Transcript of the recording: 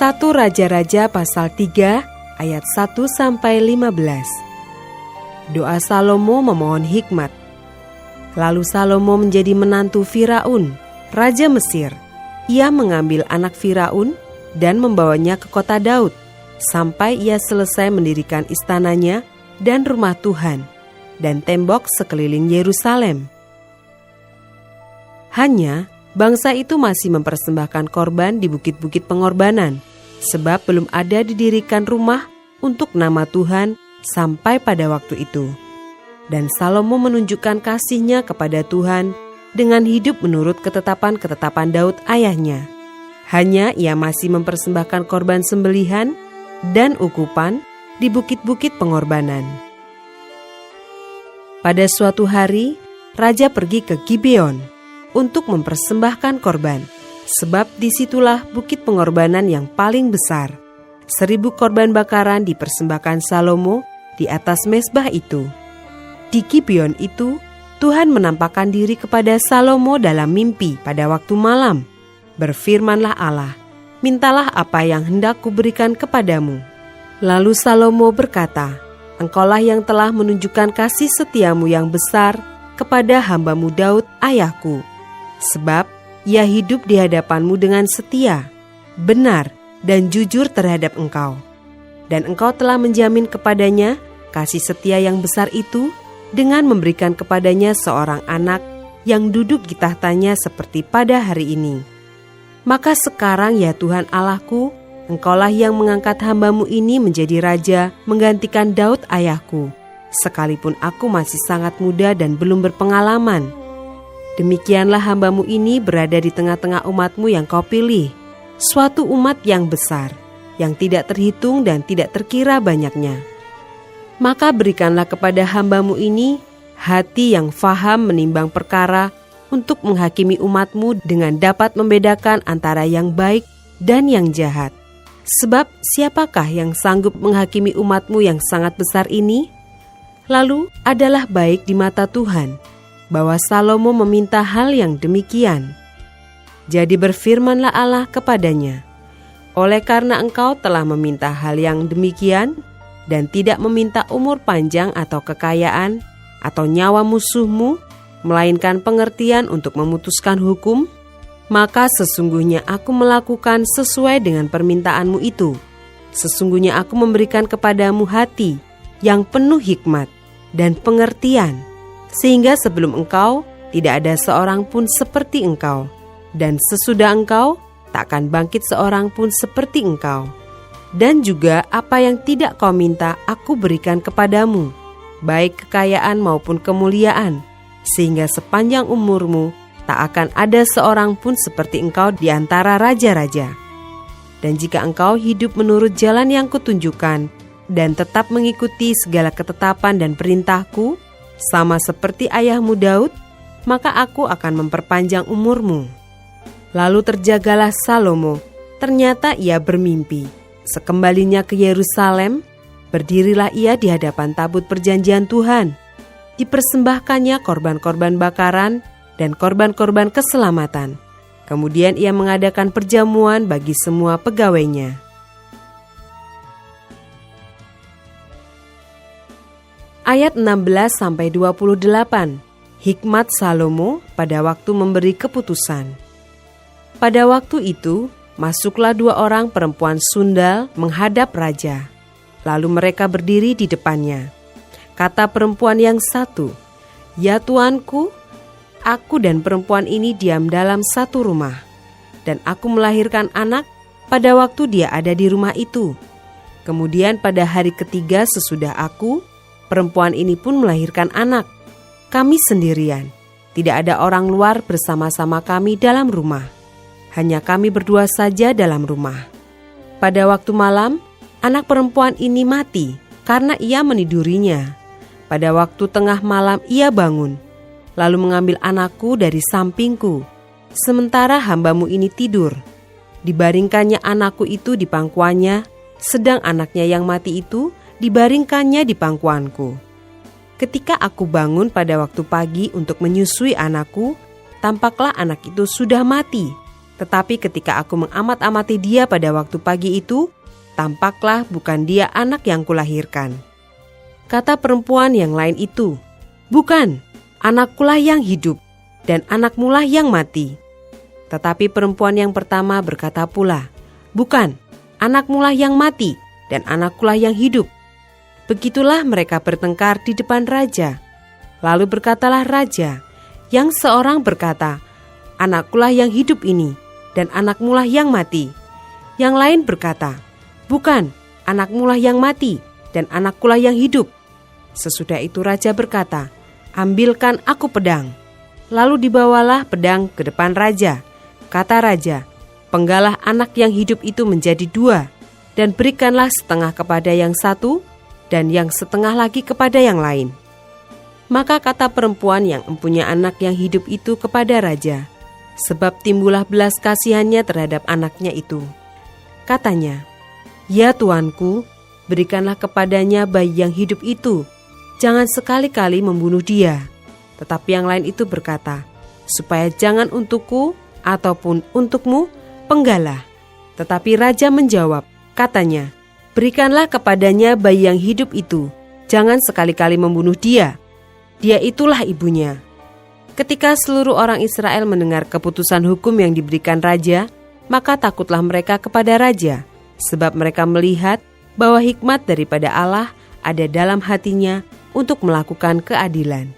1 Raja-Raja pasal 3 ayat 1-15. Doa Salomo memohon hikmat. Lalu Salomo menjadi menantu Firaun, Raja Mesir. Ia mengambil anak Firaun dan membawanya ke kota Daud, sampai ia selesai mendirikan istananya dan rumah Tuhan, dan tembok sekeliling Yerusalem. Hanya bangsa itu masih mempersembahkan korban di bukit-bukit pengorbanan, sebab belum ada didirikan rumah untuk nama Tuhan sampai pada waktu itu. Dan Salomo menunjukkan kasihnya kepada Tuhan dengan hidup menurut ketetapan-ketetapan Daud ayahnya. Hanya ia masih mempersembahkan korban sembelihan dan ukupan di bukit-bukit pengorbanan. Pada suatu hari, raja pergi ke Gibeon untuk mempersembahkan korban, sebab disitulah bukit pengorbanan yang paling besar. 1000 korban bakaran dipersembahkan Salomo di atas mezbah itu. Di Gibeon itu, Tuhan menampakkan diri kepada Salomo dalam mimpi pada waktu malam. Berfirmanlah Allah, mintalah apa yang hendak kuberikan kepadamu. Lalu Salomo berkata, Engkaulah yang telah menunjukkan kasih setiamu yang besar kepada hambamu Daud ayahku. Sebab ia hidup di hadapanmu dengan setia, benar, dan jujur terhadap engkau. Dan engkau telah menjamin kepadanya kasih setia yang besar itu dengan memberikan kepadanya seorang anak yang duduk di tahtanya seperti pada hari ini. Maka sekarang ya Tuhan Allahku, engkaulah yang mengangkat hambamu ini menjadi raja menggantikan Daud ayahku, sekalipun aku masih sangat muda dan belum berpengalaman. Demikianlah hambamu ini berada di tengah-tengah umatmu yang kau pilih, suatu umat yang besar, yang tidak terhitung dan tidak terkira banyaknya. Maka berikanlah kepada hambamu ini hati yang faham menimbang perkara untuk menghakimi umatmu dengan dapat membedakan antara yang baik dan yang jahat. Sebab siapakah yang sanggup menghakimi umatmu yang sangat besar ini? Lalu adalah baik di mata Tuhan bahwa Salomo meminta hal yang demikian. Jadi berfirmanlah Allah kepadanya, oleh karena engkau telah meminta hal yang demikian dan tidak meminta umur panjang atau kekayaan atau nyawa musuhmu, melainkan pengertian untuk memutuskan hukum, maka sesungguhnya aku melakukan sesuai dengan permintaanmu itu. Sesungguhnya aku memberikan kepadamu hati yang penuh hikmat dan pengertian, sehingga sebelum engkau tidak ada seorang pun seperti engkau, dan sesudah engkau takkan bangkit seorang pun seperti engkau. Dan juga apa yang tidak kau minta aku berikan kepadamu, baik kekayaan maupun kemuliaan, sehingga sepanjang umurmu tak akan ada seorang pun seperti engkau di antara raja-raja. Dan jika engkau hidup menurut jalan yang kutunjukkan dan tetap mengikuti segala ketetapan dan perintahku, sama seperti ayahmu Daud, maka aku akan memperpanjang umurmu. Lalu terjagalah Salomo, ternyata ia bermimpi. Sekembalinya ke Yerusalem, berdirilah ia di hadapan tabut perjanjian Tuhan. Dipersembahkannya korban-korban bakaran dan korban-korban keselamatan. Kemudian ia mengadakan perjamuan bagi semua pegawainya. Ayat 16-28. Hikmat Salomo pada waktu memberi keputusan. Pada waktu itu, masuklah 2 orang perempuan sundal menghadap raja. Lalu mereka berdiri di depannya. Kata perempuan yang satu, "Ya tuanku, aku dan perempuan ini diam dalam satu rumah, dan aku melahirkan anak pada waktu dia ada di rumah itu. Kemudian pada hari ketiga sesudah aku, perempuan ini pun melahirkan anak. Kami sendirian, tidak ada orang luar bersama-sama kami dalam rumah. Hanya kami berdua saja dalam rumah. Pada waktu malam, anak perempuan ini mati karena ia menidurinya. Pada waktu tengah malam ia bangun, lalu mengambil anakku dari sampingku, sementara hambamu ini tidur. Dibaringkannya anakku itu di pangkuannya, sedang anaknya yang mati itu dibaringkannya di pangkuanku. Ketika aku bangun pada waktu pagi untuk menyusui anakku, tampaklah anak itu sudah mati, Tetapi ketika aku mengamat-amati dia pada waktu pagi itu, tampaklah bukan dia anak yang kulahirkan. Kata perempuan yang lain itu, "Bukan, anakkulah yang hidup, dan anakmulah yang mati." Tetapi perempuan yang pertama berkata pula, "Bukan, anakmulah yang mati, dan anakkulah yang hidup." Begitulah mereka bertengkar di depan raja. Lalu berkatalah raja, yang seorang berkata, "Anakkulah yang hidup ini, dan anakmulah yang mati." Yang lain berkata, "Bukan, anakmulah yang mati, dan anakkulah yang hidup." Sesudah itu raja berkata, "Ambilkan aku pedang." Lalu dibawalah pedang ke depan raja. Kata raja, "Penggalah anak yang hidup itu menjadi 2, dan berikanlah setengah kepada yang satu, dan yang setengah lagi kepada yang lain." Maka kata perempuan yang mempunyai anak yang hidup itu kepada raja, sebab timbullah belas kasihannya terhadap anaknya itu. Katanya, "Ya tuanku, berikanlah kepadanya bayi yang hidup itu, jangan sekali-kali membunuh dia." Tetapi yang lain itu berkata, "Supaya jangan untukku ataupun untukmu penggalah." Tetapi raja menjawab, katanya, "Berikanlah kepadanya bayi yang hidup itu, jangan sekali-kali membunuh dia. Dia itulah ibunya." Ketika seluruh orang Israel mendengar keputusan hukum yang diberikan raja, maka takutlah mereka kepada raja, sebab mereka melihat bahwa hikmat daripada Allah ada dalam hatinya untuk melakukan keadilan.